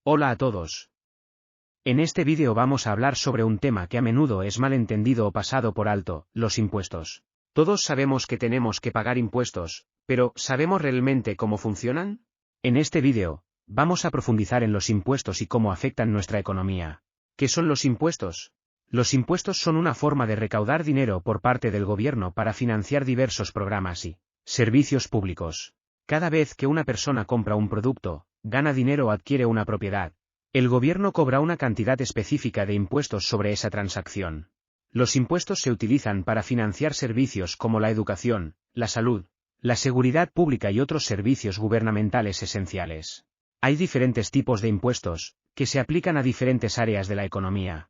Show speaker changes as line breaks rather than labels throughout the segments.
Hola a todos. En este vídeo vamos a hablar sobre un tema que a menudo es mal entendido o pasado por alto, los impuestos. Todos sabemos que tenemos que pagar impuestos, pero ¿sabemos realmente cómo funcionan? En este vídeo, vamos a profundizar en los impuestos y cómo afectan nuestra economía. ¿Qué son los impuestos? Los impuestos son una forma de recaudar dinero por parte del gobierno para financiar diversos programas y servicios públicos. Cada vez que una persona compra un producto, gana dinero o adquiere una propiedad, el gobierno cobra una cantidad específica de impuestos sobre esa transacción. Los impuestos se utilizan para financiar servicios como la educación, la salud, la seguridad pública y otros servicios gubernamentales esenciales. Hay diferentes tipos de impuestos, que se aplican a diferentes áreas de la economía.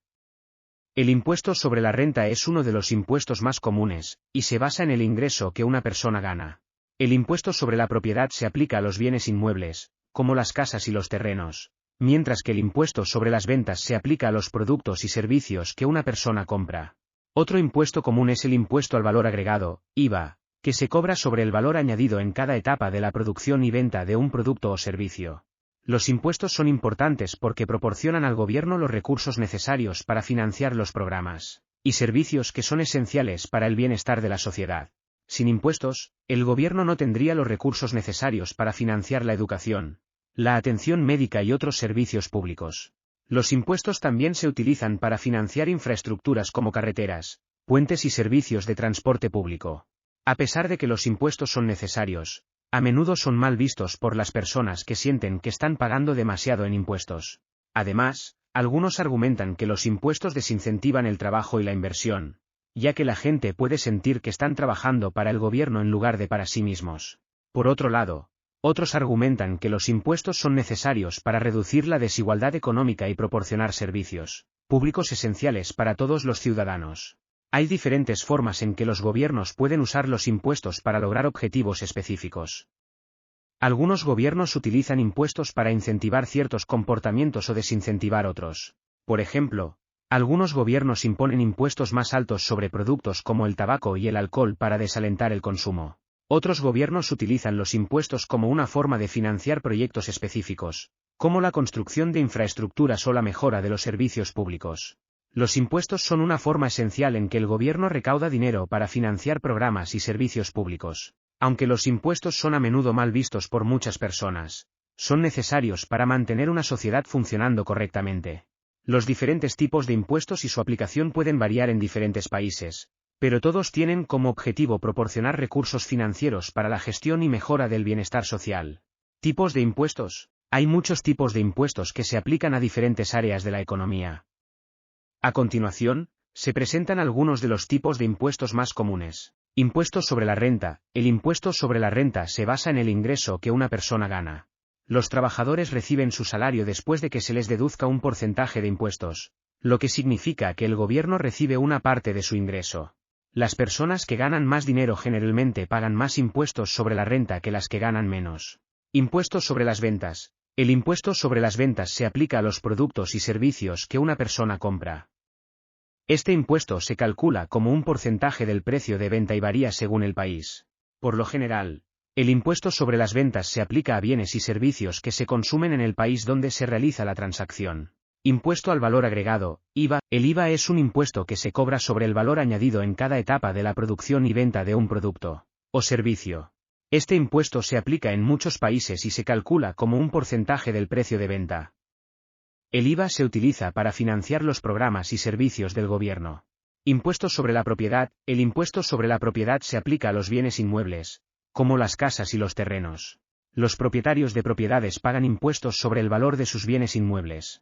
El impuesto sobre la renta es uno de los impuestos más comunes, y se basa en el ingreso que una persona gana. El impuesto sobre la propiedad se aplica a los bienes inmuebles, como las casas y los terrenos, mientras que el impuesto sobre las ventas se aplica a los productos y servicios que una persona compra. Otro impuesto común es el impuesto al valor agregado, IVA, que se cobra sobre el valor añadido en cada etapa de la producción y venta de un producto o servicio. Los impuestos son importantes porque proporcionan al gobierno los recursos necesarios para financiar los programas y servicios que son esenciales para el bienestar de la sociedad. Sin impuestos, el gobierno no tendría los recursos necesarios para financiar la educación, la atención médica y otros servicios públicos. Los impuestos también se utilizan para financiar infraestructuras como carreteras, puentes y servicios de transporte público. A pesar de que los impuestos son necesarios, a menudo son mal vistos por las personas que sienten que están pagando demasiado en impuestos. Además, algunos argumentan que los impuestos desincentivan el trabajo y la inversión, ya que la gente puede sentir que están trabajando para el gobierno en lugar de para sí mismos. Por otro lado, otros argumentan que los impuestos son necesarios para reducir la desigualdad económica y proporcionar servicios públicos esenciales para todos los ciudadanos. Hay diferentes formas en que los gobiernos pueden usar los impuestos para lograr objetivos específicos. Algunos gobiernos utilizan impuestos para incentivar ciertos comportamientos o desincentivar otros. Por ejemplo, algunos gobiernos imponen impuestos más altos sobre productos como el tabaco y el alcohol para desalentar el consumo. Otros gobiernos utilizan los impuestos como una forma de financiar proyectos específicos, como la construcción de infraestructuras o la mejora de los servicios públicos. Los impuestos son una forma esencial en que el gobierno recauda dinero para financiar programas y servicios públicos. Aunque los impuestos son a menudo mal vistos por muchas personas, son necesarios para mantener una sociedad funcionando correctamente. Los diferentes tipos de impuestos y su aplicación pueden variar en diferentes países, pero todos tienen como objetivo proporcionar recursos financieros para la gestión y mejora del bienestar social. ¿Tipos de impuestos? Hay muchos tipos de impuestos que se aplican a diferentes áreas de la economía. A continuación, se presentan algunos de los tipos de impuestos más comunes. Impuesto sobre la renta. El impuesto sobre la renta se basa en el ingreso que una persona gana. Los trabajadores reciben su salario después de que se les deduzca un porcentaje de impuestos, lo que significa que el gobierno recibe una parte de su ingreso. Las personas que ganan más dinero generalmente pagan más impuestos sobre la renta que las que ganan menos. Impuesto sobre las ventas. El impuesto sobre las ventas se aplica a los productos y servicios que una persona compra. Este impuesto se calcula como un porcentaje del precio de venta y varía según el país. Por lo general, el impuesto sobre las ventas se aplica a bienes y servicios que se consumen en el país donde se realiza la transacción. Impuesto al valor agregado, IVA. El IVA es un impuesto que se cobra sobre el valor añadido en cada etapa de la producción y venta de un producto o servicio. Este impuesto se aplica en muchos países y se calcula como un porcentaje del precio de venta. El IVA se utiliza para financiar los programas y servicios del gobierno. Impuesto sobre la propiedad. El impuesto sobre la propiedad se aplica a los bienes inmuebles, como las casas y los terrenos. Los propietarios de propiedades pagan impuestos sobre el valor de sus bienes inmuebles.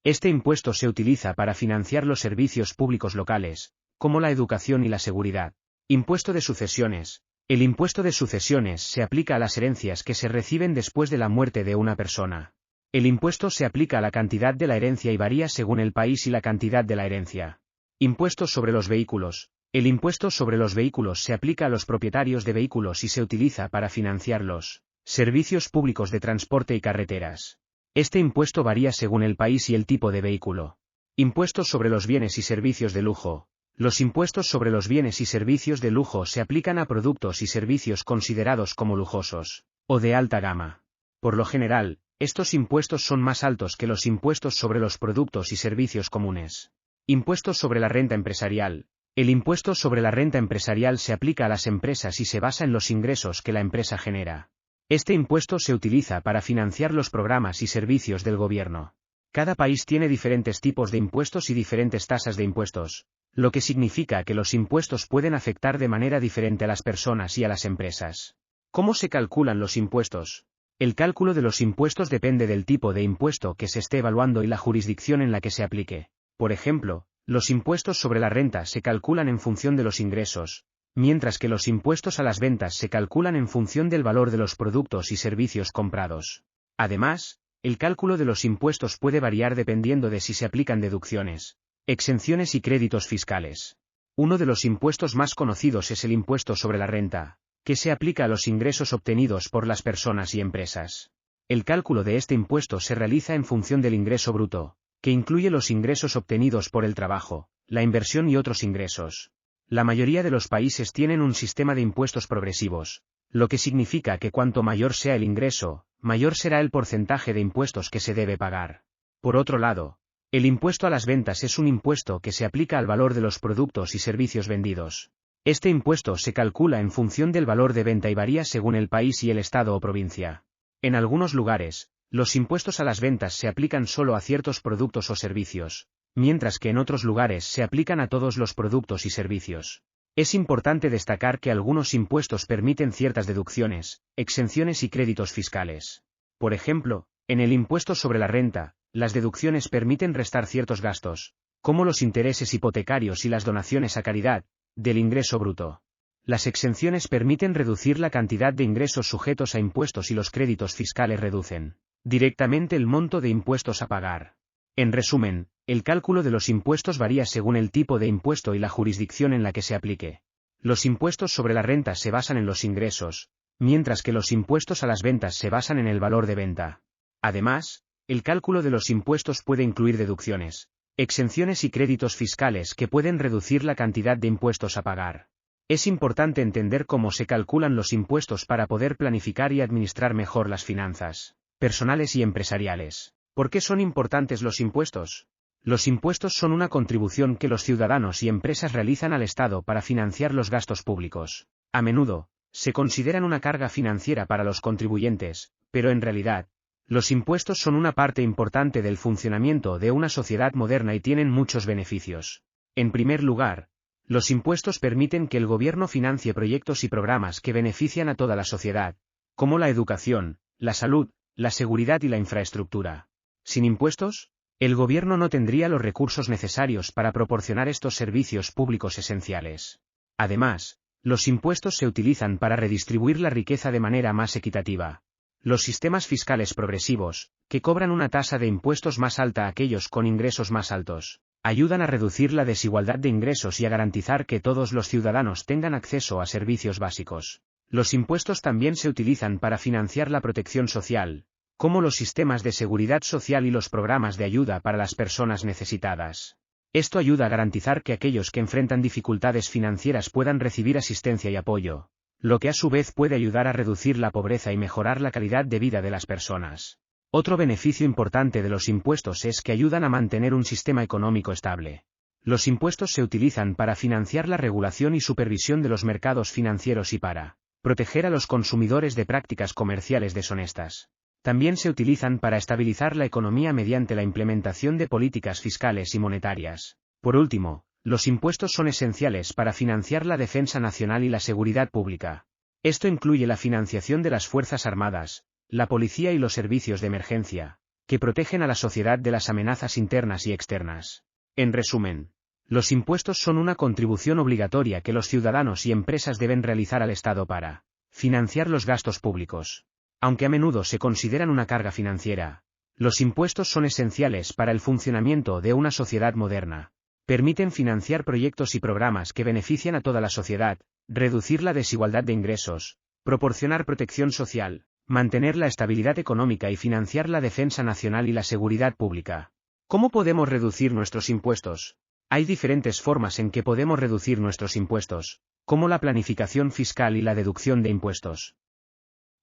Este impuesto se utiliza para financiar los servicios públicos locales, como la educación y la seguridad. Impuesto de sucesiones. El impuesto de sucesiones se aplica a las herencias que se reciben después de la muerte de una persona. El impuesto se aplica a la cantidad de la herencia y varía según el país y la cantidad de la herencia. Impuesto sobre los vehículos. El impuesto sobre los vehículos se aplica a los propietarios de vehículos y se utiliza para financiar los servicios públicos de transporte y carreteras. Este impuesto varía según el país y el tipo de vehículo. Impuestos sobre los bienes y servicios de lujo. Los impuestos sobre los bienes y servicios de lujo se aplican a productos y servicios considerados como lujosos o de alta gama. Por lo general, Estos impuestos son más altos que los impuestos sobre los productos y servicios comunes. Impuestos sobre la renta empresarial. El impuesto sobre la renta empresarial se aplica a las empresas y se basa en los ingresos que la empresa genera. Este impuesto se utiliza para financiar los programas y servicios del gobierno. Cada país tiene diferentes tipos de impuestos y diferentes tasas de impuestos, lo que significa que los impuestos pueden afectar de manera diferente a las personas y a las empresas. ¿Cómo se calculan los impuestos? El cálculo de los impuestos depende del tipo de impuesto que se esté evaluando y la jurisdicción en la que se aplique. Por ejemplo, los impuestos sobre la renta se calculan en función de los ingresos, mientras que los impuestos a las ventas se calculan en función del valor de los productos y servicios comprados. Además, el cálculo de los impuestos puede variar dependiendo de si se aplican deducciones, exenciones y créditos fiscales. Uno de los impuestos más conocidos es el impuesto sobre la renta, que se aplica a los ingresos obtenidos por las personas y empresas. El cálculo de este impuesto se realiza en función del ingreso bruto, que incluye los ingresos obtenidos por el trabajo, la inversión y otros ingresos. La mayoría de los países tienen un sistema de impuestos progresivos, lo que significa que cuanto mayor sea el ingreso, mayor será el porcentaje de impuestos que se debe pagar. Por otro lado, el impuesto a las ventas es un impuesto que se aplica al valor de los productos y servicios vendidos. Este impuesto se calcula en función del valor de venta y varía según el país y el estado o provincia. En algunos lugares, los impuestos a las ventas se aplican solo a ciertos productos o servicios, mientras que en otros lugares se aplican a todos los productos y servicios. Es importante destacar que algunos impuestos permiten ciertas deducciones, exenciones y créditos fiscales. Por ejemplo, en el impuesto sobre la renta, las deducciones permiten restar ciertos gastos, como los intereses hipotecarios y las donaciones a caridad, del ingreso bruto. Las exenciones permiten reducir la cantidad de ingresos sujetos a impuestos y los créditos fiscales reducen directamente el monto de impuestos a pagar. En resumen, el cálculo de los impuestos varía según el tipo de impuesto y la jurisdicción en la que se aplique. Los impuestos sobre la renta se basan en los ingresos, mientras que los impuestos a las ventas se basan en el valor de venta. Además, el cálculo de los impuestos puede incluir deducciones, exenciones y créditos fiscales que pueden reducir la cantidad de impuestos a pagar. Es importante entender cómo se calculan los impuestos para poder planificar y administrar mejor las finanzas personales y empresariales. ¿Por qué son importantes los impuestos? Los impuestos son una contribución que los ciudadanos y empresas realizan al Estado para financiar los gastos públicos. A menudo, se consideran una carga financiera para los contribuyentes, pero en realidad, los impuestos son una parte importante del funcionamiento de una sociedad moderna y tienen muchos beneficios. En primer lugar, los impuestos permiten que el gobierno financie proyectos y programas que benefician a toda la sociedad, como la educación, la salud, la seguridad y la infraestructura. Sin impuestos, el gobierno no tendría los recursos necesarios para proporcionar estos servicios públicos esenciales. Además, los impuestos se utilizan para redistribuir la riqueza de manera más equitativa. Los sistemas fiscales progresivos, que cobran una tasa de impuestos más alta a aquellos con ingresos más altos, ayudan a reducir la desigualdad de ingresos y a garantizar que todos los ciudadanos tengan acceso a servicios básicos. Los impuestos también se utilizan para financiar la protección social, como los sistemas de seguridad social y los programas de ayuda para las personas necesitadas. Esto ayuda a garantizar que aquellos que enfrentan dificultades financieras puedan recibir asistencia y apoyo, lo que a su vez puede ayudar a reducir la pobreza y mejorar la calidad de vida de las personas. Otro beneficio importante de los impuestos es que ayudan a mantener un sistema económico estable. Los impuestos se utilizan para financiar la regulación y supervisión de los mercados financieros y para proteger a los consumidores de prácticas comerciales deshonestas. También se utilizan para estabilizar la economía mediante la implementación de políticas fiscales y monetarias. Por último, los impuestos son esenciales para financiar la defensa nacional y la seguridad pública. Esto incluye la financiación de las Fuerzas Armadas, la policía y los servicios de emergencia, que protegen a la sociedad de las amenazas internas y externas. En resumen, los impuestos son una contribución obligatoria que los ciudadanos y empresas deben realizar al Estado para financiar los gastos públicos. Aunque a menudo se consideran una carga financiera, los impuestos son esenciales para el funcionamiento de una sociedad moderna. Permiten financiar proyectos y programas que benefician a toda la sociedad, reducir la desigualdad de ingresos, proporcionar protección social, mantener la estabilidad económica y financiar la defensa nacional y la seguridad pública. ¿Cómo podemos reducir nuestros impuestos? Hay diferentes formas en que podemos reducir nuestros impuestos, como la planificación fiscal y la deducción de impuestos.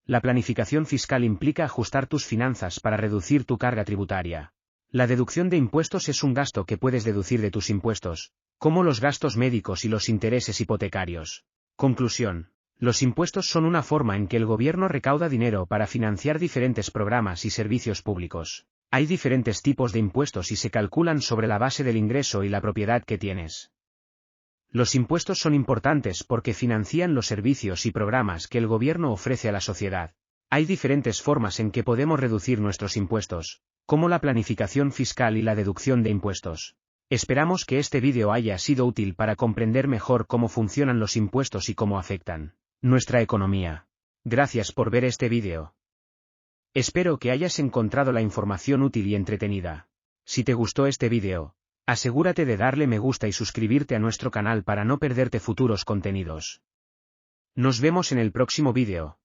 La planificación fiscal implica ajustar tus finanzas para reducir tu carga tributaria. La deducción de impuestos es un gasto que puedes deducir de tus impuestos, como los gastos médicos y los intereses hipotecarios. Conclusión. Los impuestos son una forma en que el gobierno recauda dinero para financiar diferentes programas y servicios públicos. Hay diferentes tipos de impuestos y se calculan sobre la base del ingreso y la propiedad que tienes. Los impuestos son importantes porque financian los servicios y programas que el gobierno ofrece a la sociedad. Hay diferentes formas en que podemos reducir nuestros impuestos, como la planificación fiscal y la deducción de impuestos. Esperamos que este vídeo haya sido útil para comprender mejor cómo funcionan los impuestos y cómo afectan nuestra economía. Gracias por ver este vídeo. Espero que hayas encontrado la información útil y entretenida. Si te gustó este vídeo, asegúrate de darle me gusta y suscribirte a nuestro canal para no perderte futuros contenidos. Nos vemos en el próximo vídeo.